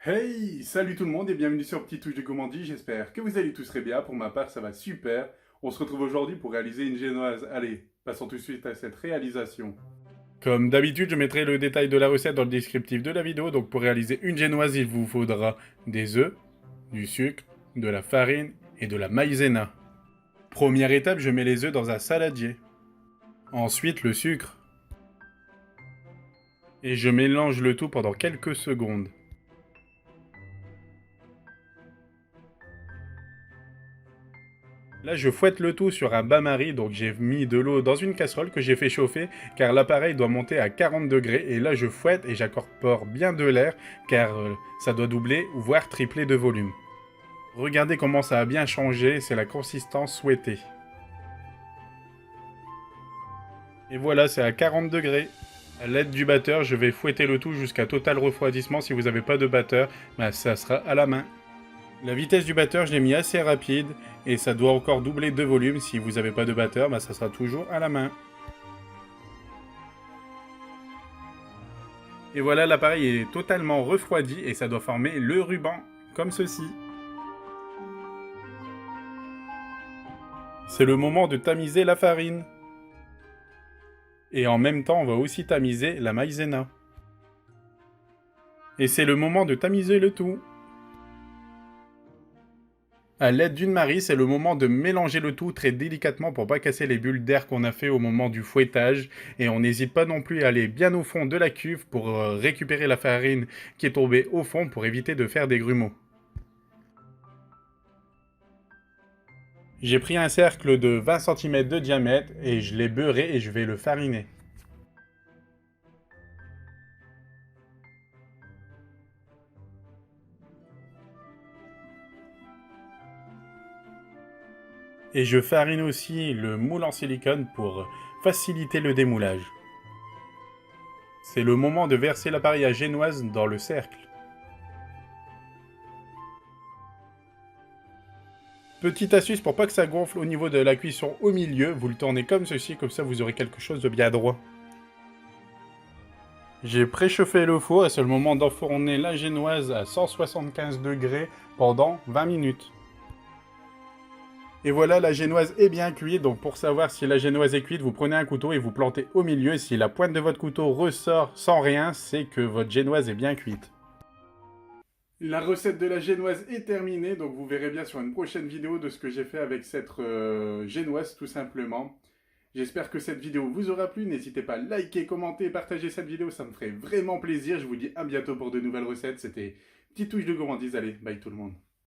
Hey, salut tout le monde et bienvenue sur Petite Touche de Gourmandise, j'espère que vous allez tous très bien, pour ma part ça va super. On se retrouve aujourd'hui pour réaliser une génoise. Allez, passons tout de suite à cette réalisation. Comme d'habitude, je mettrai le détail de la recette dans le descriptif de la vidéo, donc pour réaliser une génoise, il vous faudra des œufs, du sucre, de la farine et de la maïzena. Première étape, je mets les œufs dans un saladier. Ensuite, le sucre. Et je mélange le tout pendant quelques secondes. Là, je fouette le tout sur un bain-marie, donc j'ai mis de l'eau dans une casserole que j'ai fait chauffer, car l'appareil doit monter à 40 degrés, et là je fouette et j'incorpore bien de l'air, car ça doit doubler, voire tripler de volume. Regardez comment ça a bien changé, c'est la consistance souhaitée. Et voilà, c'est à 40 degrés. À l'aide du batteur, je vais fouetter le tout jusqu'à total refroidissement. Si vous n'avez pas de batteur, ça sera à la main. La vitesse du batteur, je l'ai mis assez rapide et ça doit encore doubler de volume. Si vous n'avez pas de batteur, ça sera toujours à la main. Et voilà, l'appareil est totalement refroidi et ça doit former le ruban, comme ceci. C'est le moment de tamiser la farine. Et en même temps, on va aussi tamiser la maïzena. Et c'est le moment de tamiser le tout. À l'aide d'une marie, c'est le moment de mélanger le tout très délicatement pour pas casser les bulles d'air qu'on a fait au moment du fouettage. Et on n'hésite pas non plus à aller bien au fond de la cuve pour récupérer la farine qui est tombée au fond pour éviter de faire des grumeaux. J'ai pris un cercle de 20 cm de diamètre et je l'ai beurré et je vais le fariner. Et je farine aussi le moule en silicone pour faciliter le démoulage. C'est le moment de verser l'appareil à génoise dans le cercle. Petite astuce pour pas que ça gonfle au niveau de la cuisson au milieu, vous le tournez comme ceci, comme ça vous aurez quelque chose de bien droit. J'ai préchauffé le four et c'est le moment d'enfourner la génoise à 175 degrés pendant 20 minutes. Et voilà, la génoise est bien cuite, donc pour savoir si la génoise est cuite, vous prenez un couteau et vous plantez au milieu. Et si la pointe de votre couteau ressort sans rien, c'est que votre génoise est bien cuite. La recette de la génoise est terminée, donc vous verrez bien sur une prochaine vidéo de ce que j'ai fait avec cette génoise tout simplement. J'espère que cette vidéo vous aura plu, n'hésitez pas à liker, commenter, partager cette vidéo, ça me ferait vraiment plaisir. Je vous dis à bientôt pour de nouvelles recettes, c'était Petite Touche de Gourmandise, allez, bye tout le monde.